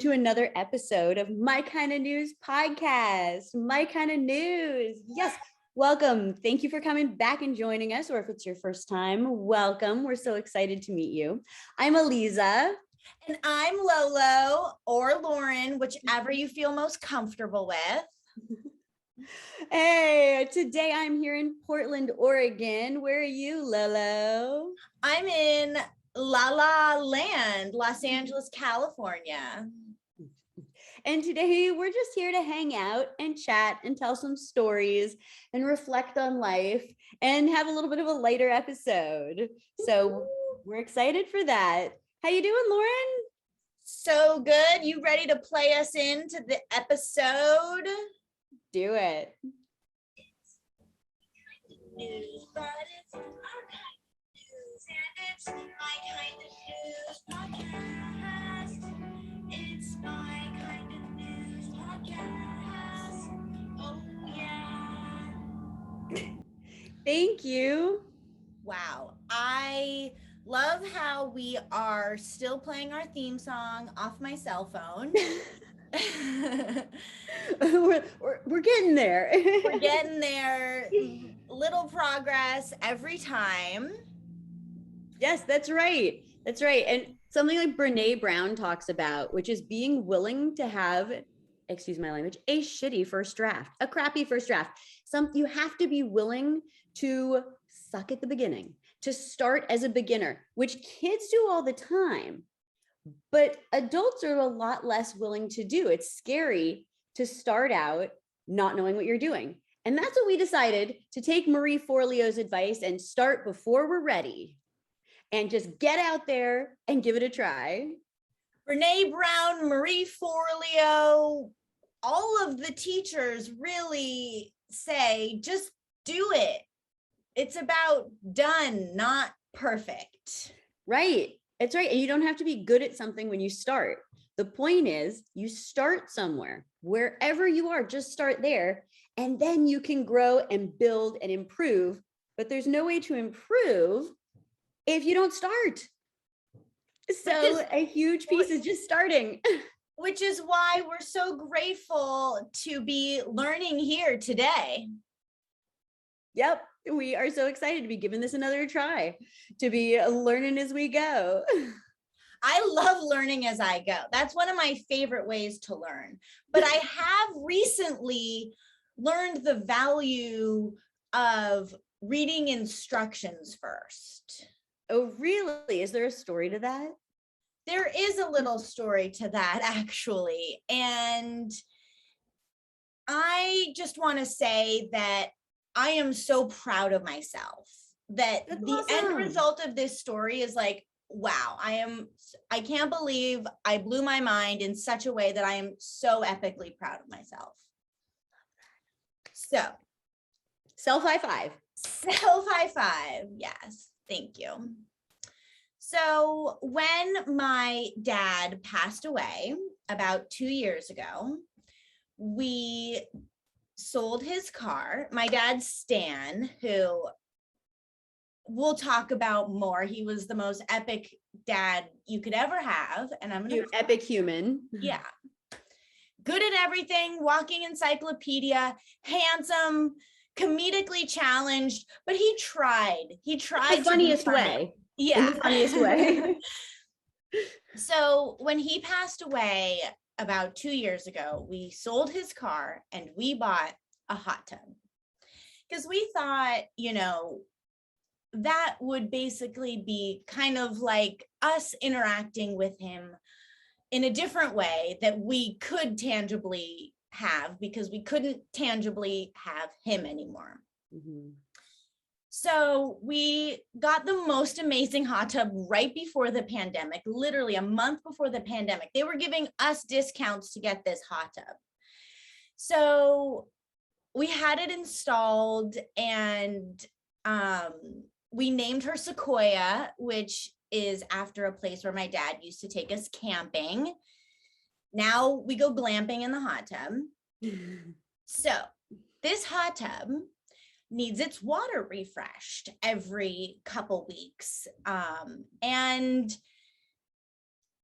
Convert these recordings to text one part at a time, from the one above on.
to another episode of My Kind of News podcast. My Kind of News. Yes, welcome. Thank you for coming back and joining us, or if it's your first time, welcome. We're so excited to meet you. I'm Aliza. And I'm Lolo or Lauren, whichever you feel most comfortable with. Hey, today I'm here in Portland, Oregon. Where are you, Lolo? I'm in La La Land, Los Angeles, California. And today we're just here to hang out and chat and tell some stories and reflect on life and have a little bit of a lighter episode. So we're excited for that. How you doing, Lauren? So good. You ready to play us into the episode? Do it. News, but it's our kind of news, and it's my kind of news podcast. It's my kind of news podcast. Oh yeah. Thank you. Wow. I love how we are still playing our theme song off my cell phone. we're getting there. We're getting there. Little progress every time. Yes, that's right. That's right. And something like Brene Brown talks about, which is being willing to have, excuse my language, a shitty first draft, a crappy first draft. You have to be willing to suck at the beginning, to start as a beginner, which kids do all the time, but adults are a lot less willing to do. It's scary to start out not knowing what you're doing. And that's what we decided, to take Marie Forleo's advice and start before we're ready and just get out there and give it a try. Brene Brown, Marie Forleo, all of the teachers really say, just do it. It's about done, not perfect. Right. It's right. And you don't have to be good at something when you start. The point is, you start somewhere, wherever you are, just start there. And then you can grow and build and improve. But there's no way to improve if you don't start. So a huge piece is just starting. Which is why we're so grateful to be learning here today. Yep. We are so excited to be giving this another try, to be learning as we go. I love learning as I go. That's one of my favorite ways to learn. But I have recently learned the value of reading instructions first. Oh, really? Is there a story to that? There is a little story to that, actually. And I just want to say that I am so proud of myself that That's the awesome. end result of this story is like, wow, I can't believe I blew my mind in such a way that I am so epically proud of myself. So, Self high five. Self high five. Yes. Thank you. So when my dad passed away about 2 years ago, we sold his car. My dad, Stan, who we'll talk about more. He was the most epic dad you could ever have. And I'm going to epic human. Yeah. Good at everything, walking encyclopedia, handsome, comedically challenged, but he tried. He tried the funniest way. Yeah. In the funniest way. So when he passed away about 2 years ago, we sold his car and we bought a hot tub because we thought, that would basically be kind of like us interacting with him in a different way that we could tangibly have, because we couldn't tangibly have him anymore. Mm-hmm. So we got the most amazing hot tub right before the pandemic, literally a month before the pandemic. They were giving us discounts to get this hot tub. So we had it installed, and we named her Sequoia, which is after a place where my dad used to take us camping. Now we go glamping in the hot tub. So this hot tub needs its water refreshed every couple weeks. And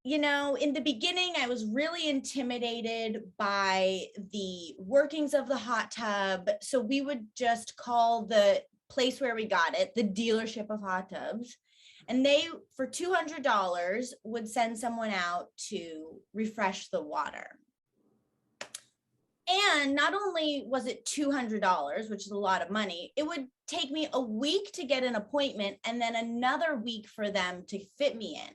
you know, in the beginning, I was really intimidated by the workings of the hot tub. So we would just call the place where we got it the dealership of hot tubs. And they, for $200, would send someone out to refresh the water. And not only was it $200, which is a lot of money, it would take me a week to get an appointment and then another week for them to fit me in.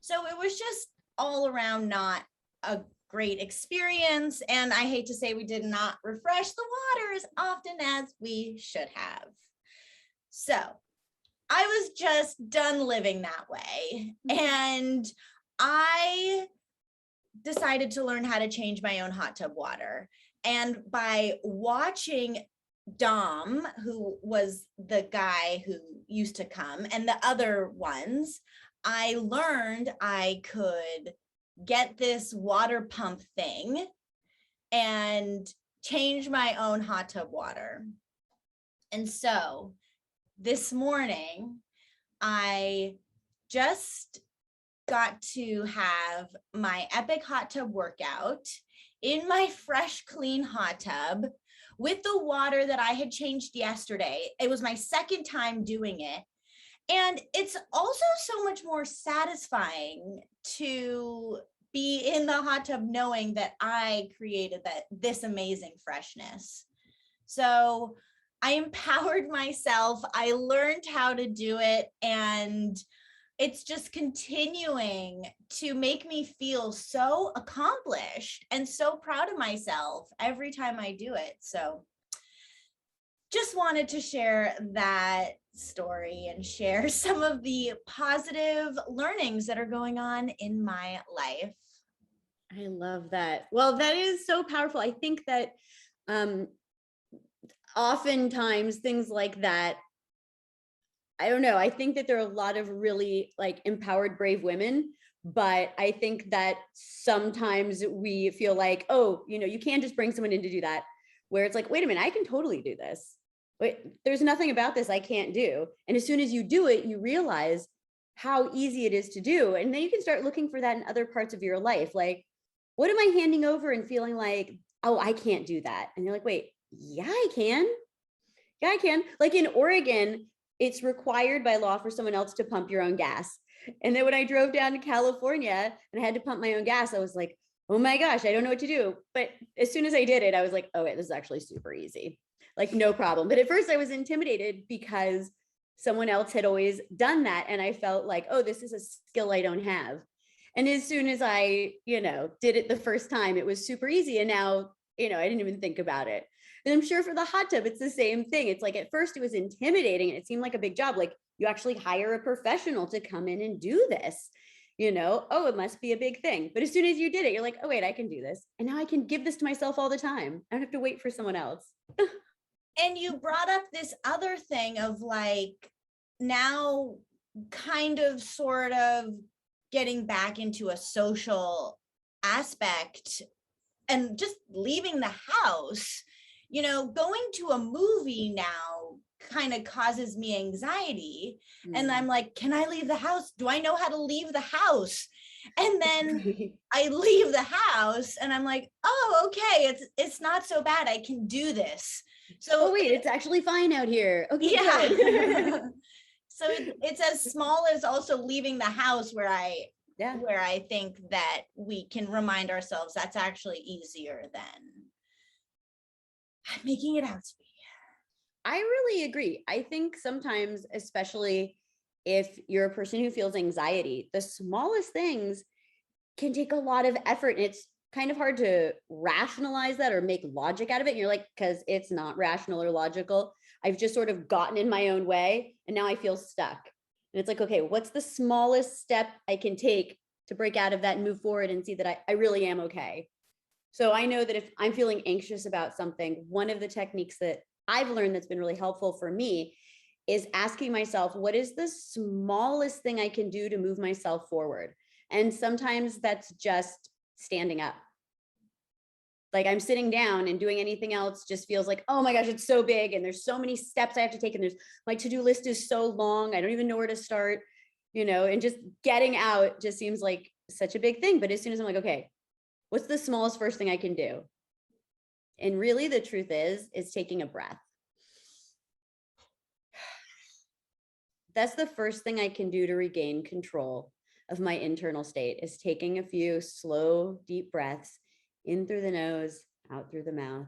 So it was just all around not a great experience. And I hate to say we did not refresh the water as often as we should have. So I was just done living that way. And I decided to learn how to change my own hot tub water. And by watching Dom, who was the guy who used to come, and the other ones, I learned I could get this water pump thing and change my own hot tub water. And so this morning, I just got to have my epic hot tub workout in my fresh, clean hot tub with the water that I had changed yesterday. It was my second time doing it. And it's also so much more satisfying to be in the hot tub knowing that I created this amazing freshness. So I empowered myself. I learned how to do it, and it's just continuing to make me feel so accomplished and so proud of myself every time I do it. So just wanted to share that story and share some of the positive learnings that are going on in my life. I love that. Well, that is so powerful. I think that oftentimes things like that, I don't know, I think that there are a lot of really like empowered, brave women, but I think that sometimes we feel like, oh, you know, you can't just bring someone in to do that, where it's like, wait a minute, I can totally do this. Wait, there's nothing about this I can't do. And as soon as you do it, you realize how easy it is to do. And then you can start looking for that in other parts of your life. Like, what am I handing over and feeling like, oh, I can't do that? And you're like, wait, yeah, I can. Yeah, I can. Like in Oregon, it's required by law for someone else to pump your own gas. And then when I drove down to California and I had to pump my own gas, I was like, oh my gosh, I don't know what to do. But as soon as I did it, I was like, oh, wait, this is actually super easy. Like, no problem. But at first I was intimidated because someone else had always done that. And I felt like, oh, this is a skill I don't have. And as soon as I, you know, did it the first time, it was super easy. And now, you know, I didn't even think about it. And I'm sure for the hot tub, it's the same thing. It's like, at first it was intimidating and it seemed like a big job. Like, you actually hire a professional to come in and do this, you know, oh, it must be a big thing. But as soon as you did it, you're like, oh, wait, I can do this. And now I can give this to myself all the time. I don't have to wait for someone else. And you brought up this other thing of like, now kind of sort of getting back into a social aspect and just leaving the house. You know, going to a movie now kind of causes me anxiety. And I'm like, can I leave the house? Do I know how to leave the house? And then I leave the house and I'm like, oh, okay, it's not so bad. I can do this. So wait, it's actually fine out here. Okay. Yeah. So it's as small as also leaving the house where I think that we can remind ourselves that's actually easier than making it out to be. I really agree. I think sometimes, especially if you're a person who feels anxiety, the smallest things can take a lot of effort. And it's kind of hard to rationalize that or make logic out of it. And you're like, because it's not rational or logical. I've just sort of gotten in my own way and now I feel stuck. And it's like, okay, what's the smallest step I can take to break out of that and move forward and see that I really am okay? So I know that if I'm feeling anxious about something, one of the techniques that I've learned that's been really helpful for me is asking myself, what is the smallest thing I can do to move myself forward? And sometimes that's just standing up. Like, I'm sitting down and doing anything else just feels like, oh my gosh, it's so big. And there's so many steps I have to take. And my to-do list is so long. I don't even know where to start, you know, and just getting out just seems like such a big thing. But as soon as I'm like, okay, what's the smallest first thing I can do? And really the truth is taking a breath. That's the first thing I can do to regain control of my internal state, is taking a few slow, deep breaths in through the nose, out through the mouth.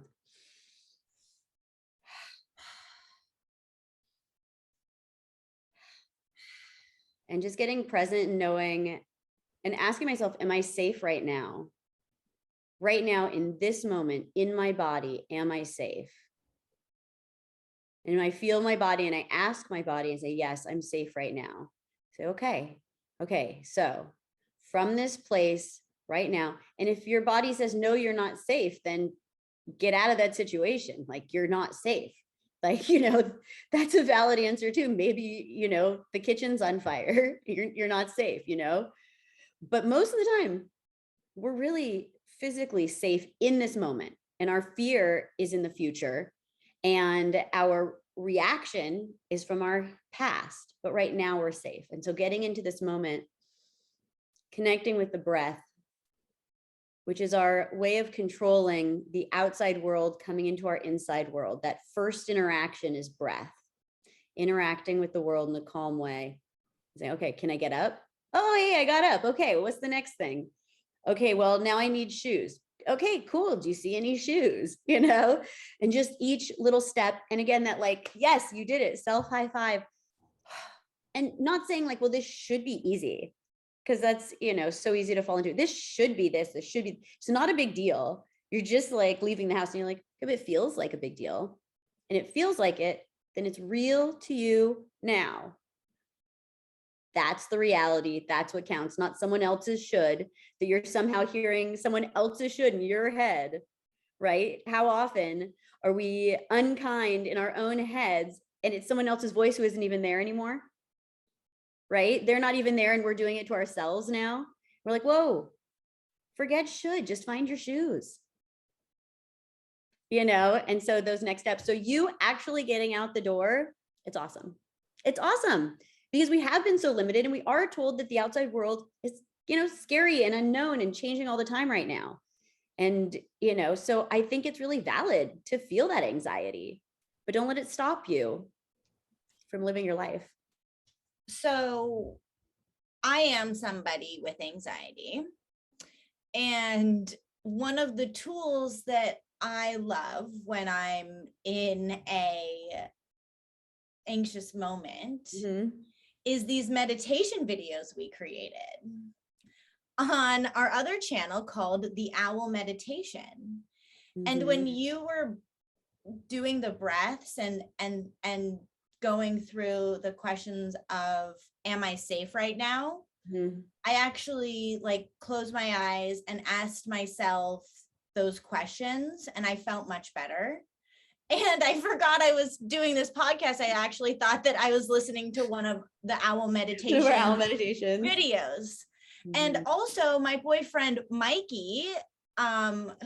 And just getting present and knowing and asking myself, am I safe right now? Right now, in this moment, in my body, am I safe? And I feel my body and I ask my body and say, yes, I'm safe right now. Say, okay, so from this place right now, and if your body says, no, you're not safe, then get out of that situation. Like, you're not safe. Like, that's a valid answer too. Maybe, the kitchen's on fire. You're not safe, but most of the time we're really physically safe in this moment, and our fear is in the future, and our reaction is from our past, but right now we're safe. And so getting into this moment, connecting with the breath, which is our way of controlling the outside world coming into our inside world. That first interaction is breath, interacting with the world in a calm way. Say, okay, can I get up? Oh, hey, I got up. Okay, what's the next thing? Okay, well, now I need shoes. Okay, cool. Do you see any shoes? And just each little step. And again, that like, yes, you did it. Self high five. And not saying like, well, this should be easy, because that's, so easy to fall into. This should be this should be. It's not a big deal. You're just like leaving the house and you're like, if it feels like a big deal and it feels like it, then it's real to you now. That's the reality. That's what counts, not someone else's should, that you're somehow hearing someone else's should in your head, right? How often are we unkind in our own heads and it's someone else's voice who isn't even there anymore, right? They're not even there and we're doing it to ourselves now. We're like, whoa, forget should, just find your shoes. And so those next steps. So you actually getting out the door, it's awesome. It's awesome. Because we have been so limited and we are told that the outside world is, scary and unknown and changing all the time right now. And, so I think it's really valid to feel that anxiety, but don't let it stop you from living your life. So I am somebody with anxiety. And one of the tools that I love when I'm in a anxious moment is these meditation videos we created on our other channel called the Owl Meditation. And when you were doing the breaths and going through the questions of, am I safe right now? I actually like closed my eyes and asked myself those questions, and I felt much better. And I forgot I was doing this podcast. I actually thought that I was listening to one of the Owl Meditation videos. And also my boyfriend, Mikey,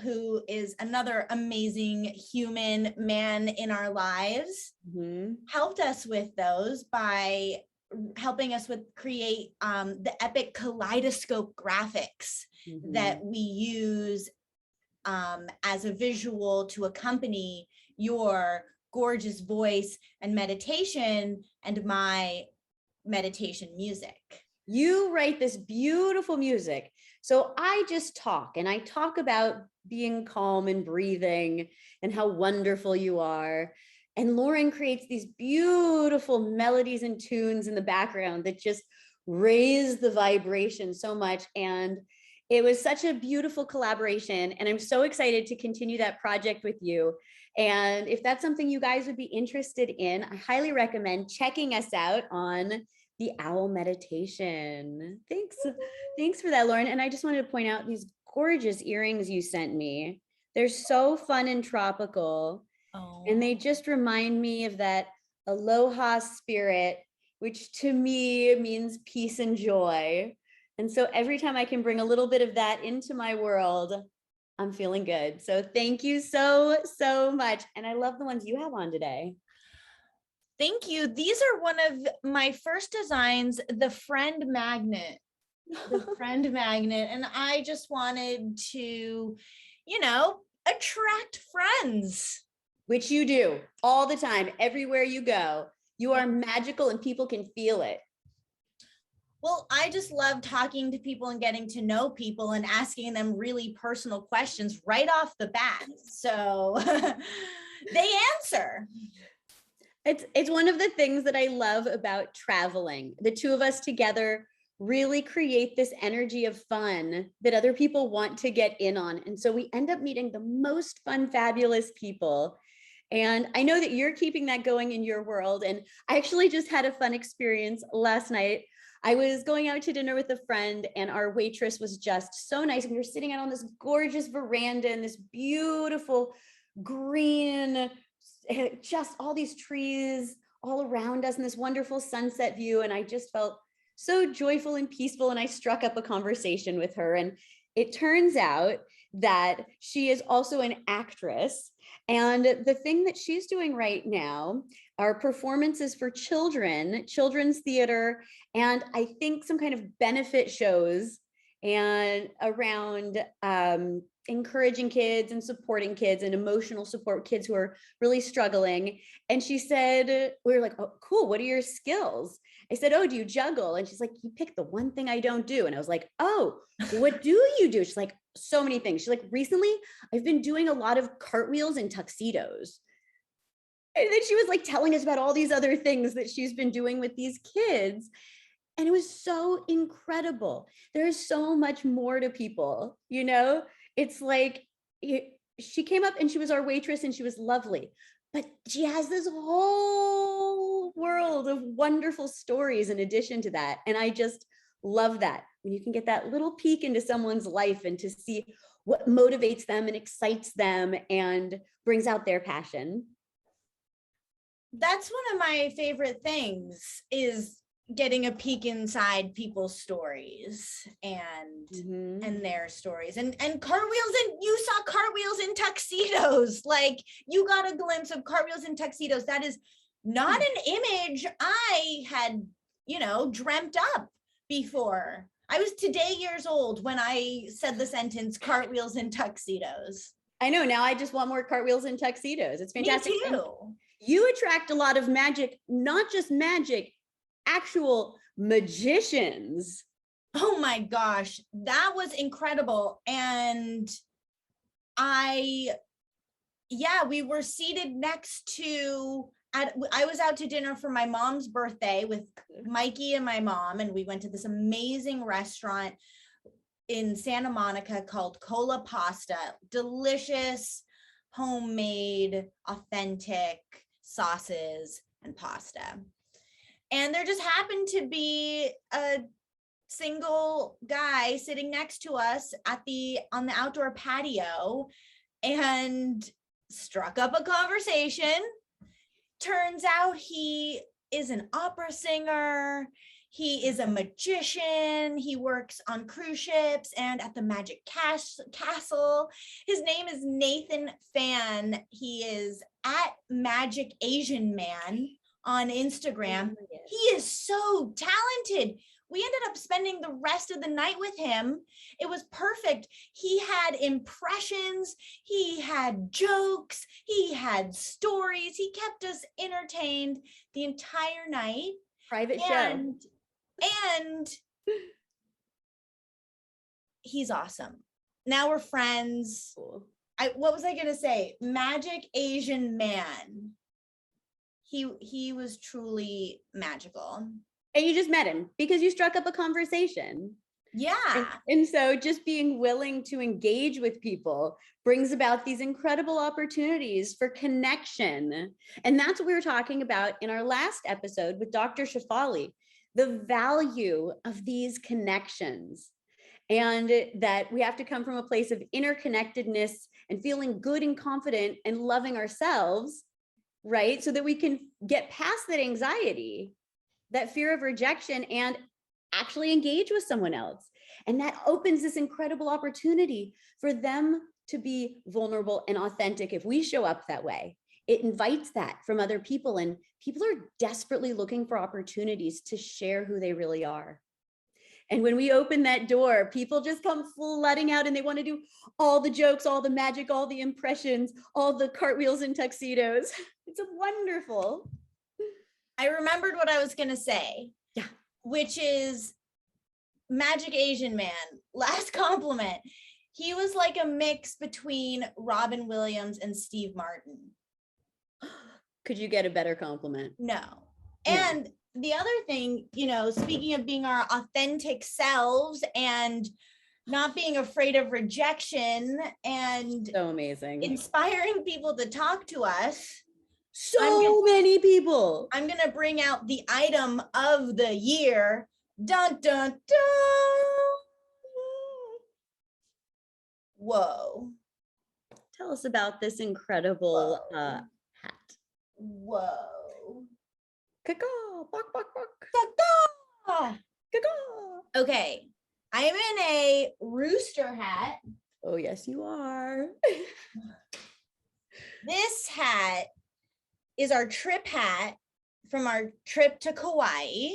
who is another amazing human man in our lives, helped us with those by helping us with create the epic kaleidoscope graphics that we use as a visual to accompany your gorgeous voice and meditation and my meditation music. You write this beautiful music. So I just talk, and I talk about being calm and breathing and how wonderful you are. And Lauren creates these beautiful melodies and tunes in the background that just raise the vibration so much. And it was such a beautiful collaboration. And I'm so excited to continue that project with you. And if that's something you guys would be interested in, I highly recommend checking us out on the Owl Meditation. Thanks for that, Lauren. And I just wanted to point out these gorgeous earrings you sent me. They're so fun and tropical. Oh. And they just remind me of that aloha spirit, which to me means peace and joy. And so every time I can bring a little bit of that into my world, I'm feeling good. So thank you so, so much. And I love the ones you have on today. Thank you. These are one of my first designs, the friend magnet the friend magnet. And I just wanted to, attract friends. Which you do all the time, everywhere you go. You are magical and people can feel it. Well, I just love talking to people and getting to know people and asking them really personal questions right off the bat. So they answer. It's one of the things that I love about traveling. The two of us together really create this energy of fun that other people want to get in on. And so we end up meeting the most fun, fabulous people. And I know that you're keeping that going in your world. And I actually just had a fun experience last night. I was going out to dinner with a friend, and our waitress was just so nice. And we were sitting out on this gorgeous veranda in this beautiful green, just all these trees all around us and this wonderful sunset view. And I just felt so joyful and peaceful. And I struck up a conversation with her. And it turns out that she is also an actress. And the thing that she's doing right now are performances for children, children's theater, and I think some kind of benefit shows and around encouraging kids and supporting kids and emotional support kids who are really struggling. And she said, we were like, oh, cool. What are your skills? I said, oh, do you juggle? And she's like, you picked the one thing I don't do. And I was like, oh, what do you do? She's like, so many things. She's like, recently I've been doing a lot of cartwheels and tuxedos. And then she was like telling us about all these other things that she's been doing with these kids. And it was so incredible. There's so much more to people, It's like she came up and she was our waitress and she was lovely, but she has this whole world of wonderful stories in addition to that. And I just love that when you can get that little peek into someone's life and to see what motivates them and excites them and brings out their passion. That's one of my favorite things is getting a peek inside people's stories and their stories and cartwheels. And you saw cartwheels in tuxedos. Like, you got a glimpse of cartwheels in tuxedos. That is not an image I had, dreamt up before. I was today years old when I said the sentence cartwheels in tuxedos. I know. Now I just want more cartwheels in tuxedos. It's fantastic. Me too. You attract a lot of magic, not just magic, actual magicians. Oh my gosh, that was incredible. And we were seated next to, I was out to dinner for my mom's birthday with Mikey and my mom, and we went to this amazing restaurant in Santa Monica called Cola Pasta. Delicious, homemade, authentic sauces and pasta. And there just happened to be a single guy sitting next to us on the outdoor patio and struck up a conversation. Turns out he is an opera singer. He is a magician. He works on cruise ships and at the Magic Castle. His name is Nathan Fan. He is at Magic Asian Man on Instagram. He is so talented. We ended up spending the rest of the night with him. It was perfect. He had impressions, he had jokes, he had stories. He kept us entertained the entire night. Private show. And he's awesome. Now we're friends. Cool. What was I going to say? Magic Asian Man. He was truly magical. And you just met him because you struck up a conversation. Yeah. And so just being willing to engage with people brings about these incredible opportunities for connection. And that's what we were talking about in our last episode with Dr. Shafali, the value of these connections, and that we have to come from a place of interconnectedness and feeling good and confident and loving ourselves, right? So that we can get past that anxiety, that fear of rejection, and actually engage with someone else. And that opens this incredible opportunity for them to be vulnerable and authentic if we show up that way. It invites that from other people, and people are desperately looking for opportunities to share who they really are. And when we open that door, people just come flooding out and they want to do all the jokes, all the magic, all the impressions, all the cartwheels and tuxedos. It's wonderful. I remembered what I was going to say. Yeah. Which is Magic Asian Man. Last compliment. He was like a mix between Robin Williams and Steve Martin. Could you get a better compliment? No. And the other thing, you know, speaking of being our authentic selves and not being afraid of rejection and so amazing, inspiring people to talk to us. So many people. I'm going to bring out the item of the year. Dun, dun, dun. Whoa. Tell us about this incredible hat. Whoa. Caw, bok, bok, bok. Caw. Okay. I am in a rooster hat. Oh, yes, you are. This hat is our trip hat from our trip to Kauai.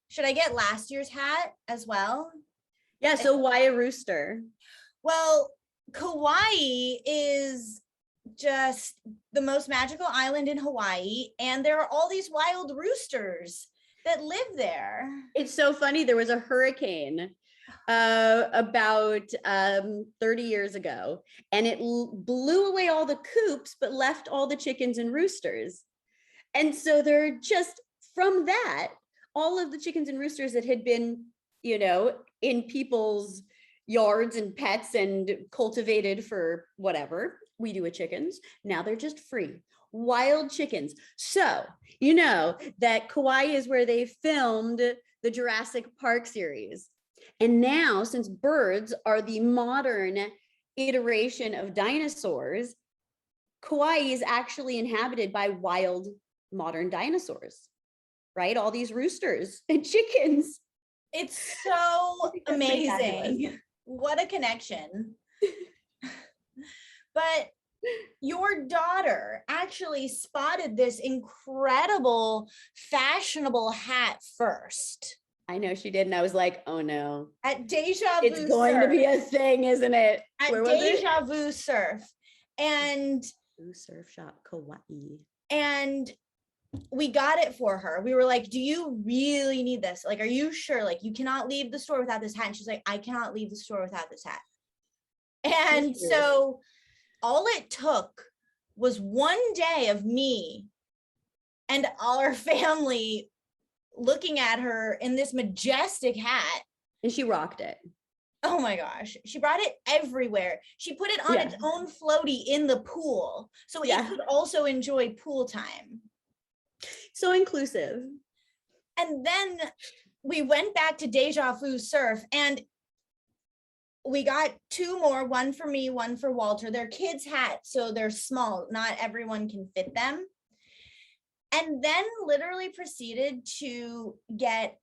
Should I get last year's hat as well? Yeah, so why a rooster? Well, Kauai is just the most magical island in Hawaii, and there are all these wild roosters that live there. It's so funny. There was a hurricane about 30 years ago, and it blew away all the coops, but left all the chickens and roosters. And so they're just, from that, all of the chickens and roosters that had been, you know, in people's yards and pets and cultivated for whatever we do with chickens, now they're just free. Wild chickens. So, you know that Kauai is where they filmed the Jurassic Park series. And now, since birds are the modern iteration of dinosaurs, Kauai is actually inhabited by wild modern dinosaurs, right? All these roosters and chickens. It's so amazing. What a connection. But your daughter actually spotted this incredible, fashionable hat first. I know she did. And I was like, oh no. At Deja Vu It's going to be a thing, isn't it? At Deja Vu Surf. And Surf shop, Kauai. And we got it for her. We were like, do you really need this? Like, are you sure? Like, you cannot leave the store without this hat. And she's like, I cannot leave the store without this hat. And so all it took was one day of me and our family looking at her in this majestic hat. And she rocked it. Oh my gosh. She brought it everywhere. She put it on its own floaty in the pool. So it could also enjoy pool time. So inclusive. And then we went back to Deja Vu Surf and we got two more, one for me, one for Walter. They're kids' hats, so they're small. Not everyone can fit them. And then literally proceeded to get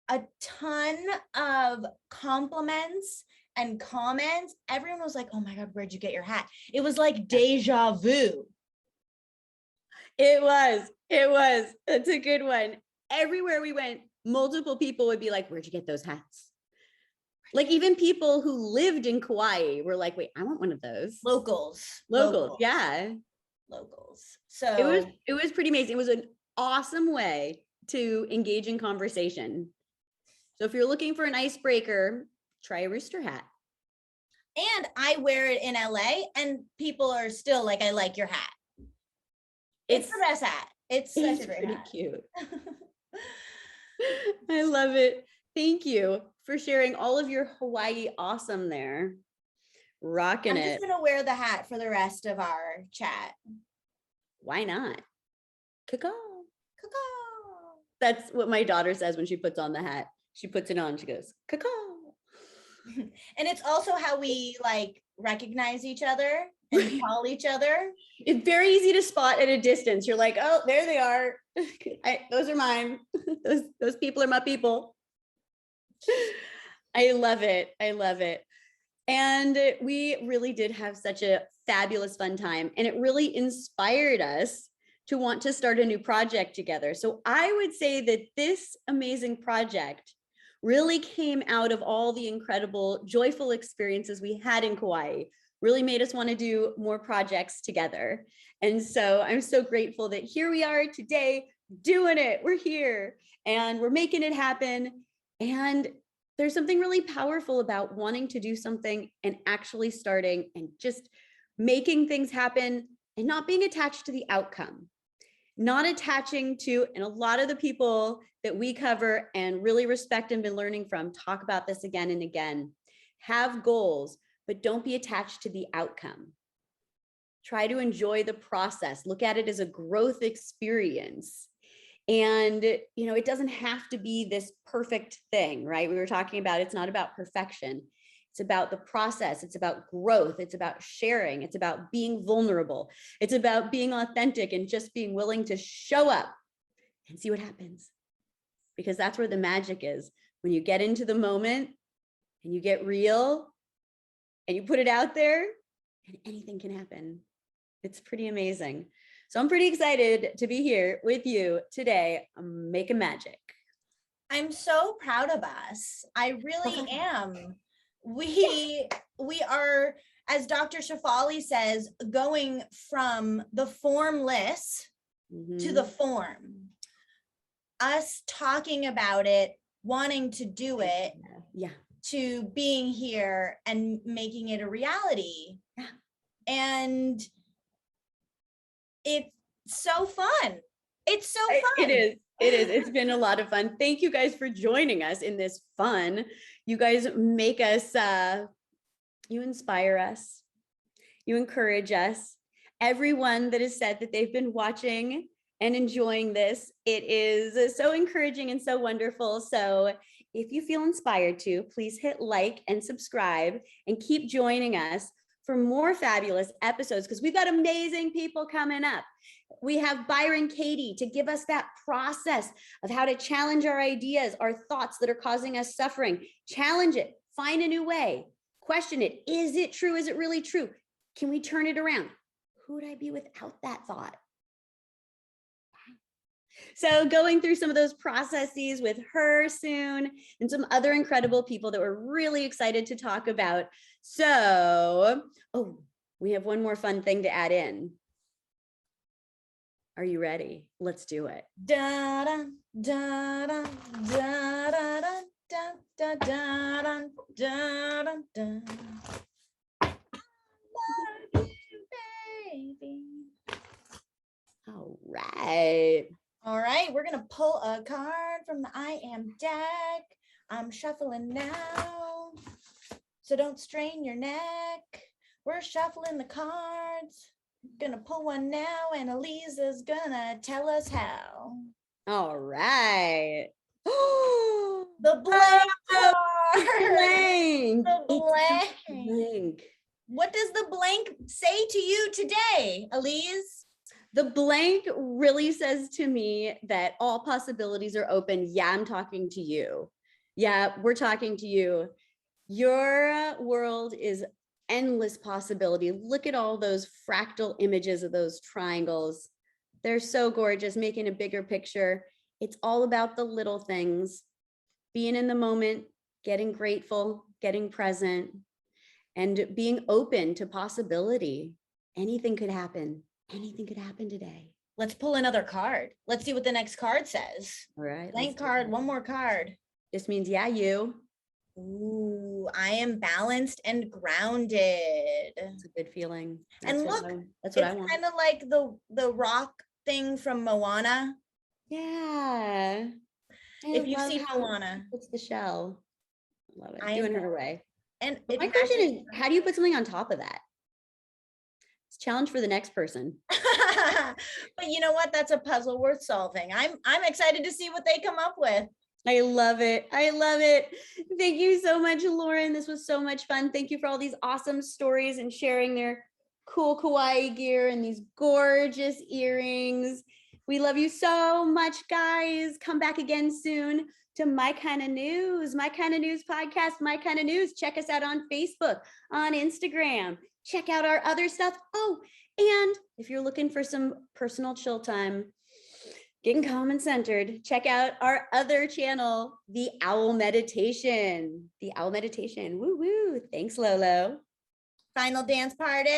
a ton of compliments and comments. Everyone was like, oh my God, where'd you get your hat? It was like deja vu. It was. It's a good one. Everywhere we went, multiple people would be like, where'd you get those hats? Like even people who lived in Kauai were like, wait, I want one of those. Locals. Yeah. Locals. So it was pretty amazing. It was an awesome way to engage in conversation. So if you're looking for an icebreaker, try a rooster hat. And I wear it in LA and people are still like, I like your hat. It's the best hat. It's such a great hat. Cute. I love it. Thank you for sharing all of your Hawaii awesome there. Rocking it. I'm just going to wear the hat for the rest of our chat. Why not? Caw. That's what my daughter says when she puts on the hat. She puts it on. She goes, caw. And it's also how we like recognize each other and call each other. It's very easy to spot at a distance. You're like, oh, there they are. Those are mine. Those people are my people. I love it. And we really did have such a fabulous fun time. And it really inspired us to want to start a new project together. So I would say that this amazing project really came out of all the incredible, joyful experiences we had in Kauai, really made us want to do more projects together. And so I'm so grateful that here we are today doing it. We're here and we're making it happen. And there's something really powerful about wanting to do something and actually starting and just making things happen and not being attached to the outcome, not attaching to, and a lot of the people that we cover and really respect and been learning from talk about this again and again. Have goals, but don't be attached to the outcome. Try to enjoy the process. Look at it as a growth experience. And, it doesn't have to be this perfect thing, right? We were talking about, it's not about perfection. It's about the process. It's about growth. It's about sharing. It's about being vulnerable. It's about being authentic and just being willing to show up and see what happens. Because that's where the magic is. When you get into the moment and you get real and you put it out there, and anything can happen. It's pretty amazing. So I'm pretty excited to be here with you today, making magic. I'm so proud of us. I really am. We are, as Dr. Shafali says, going from the formless to the form. Us talking about it, wanting to do it, to being here and making it a reality. Yeah. And it's so fun. It's so fun. It is. It's been a lot of fun. Thank you guys for joining us in this fun. You guys make us, you inspire us. You encourage us. Everyone that has said that they've been watching and enjoying this, it is so encouraging and so wonderful. So if you feel inspired to, please hit like and subscribe and keep joining us for more fabulous episodes, because we've got amazing people coming up. We have Byron Katie to give us that process of how to challenge our ideas, our thoughts that are causing us suffering. Challenge it, find a new way, question it. Is it true? Is it really true? Can we turn it around? Who would I be without that thought? So going through some of those processes with her soon and some other incredible people that we're really excited to talk about. So, we have one more fun thing to add in. Are you ready? Let's do it. Da da da da da da da da da da da da. All right, we're gonna pull a card from the I Am deck. I'm shuffling now, so don't strain your neck. We're shuffling the cards. Gonna pull one now, and Aliza's gonna tell us how. All right. The blank card. Blank. The blank. What does the blank say to you today, Aliza? The blank really says to me that all possibilities are open. Yeah, I'm talking to you. Yeah, we're talking to you. Your world is endless possibility. Look at all those fractal images of those triangles. They're so gorgeous, making a bigger picture. It's all about the little things, being in the moment, getting grateful, getting present, and being open to possibility. Anything could happen. Anything could happen today. Let's pull another card. Let's see what the next card says. All right. Blank card, one more card. This means, yeah, you. Ooh, I am balanced and grounded. It's a good feeling. That's what I want. Kind of like the rock thing from Moana. Yeah. If you see Moana. It's the shell. I love it. Doing her way. And my question is, how do you put something on top of that? It's a challenge for the next person. But you know what? That's a puzzle worth solving. I'm excited to see what they come up with. I love it. I love it. Thank you so much, Lauren. This was so much fun. Thank you for all these awesome stories and sharing their cool Kauai gear and these gorgeous earrings. We love you so much, guys. Come back again soon to My Kinda News, My Kinda News podcast, My Kinda News. Check us out on Facebook, on Instagram. Check out our other stuff. Oh, and if you're looking for some personal chill time, getting calm and centered, check out our other channel, The Owl Meditation. The Owl Meditation. Woo woo. Thanks, Lolo. Final dance party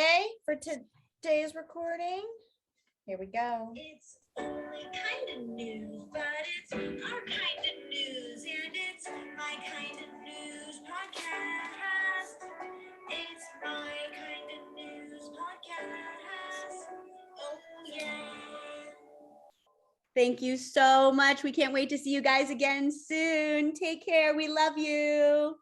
for today's recording. Here we go. It's only kind of news, but it's our kind of news, and it's my kind of news podcast. It's my kind of news podcast. Oh, yeah. Thank you so much. We can't wait to see you guys again soon. Take care. We love you.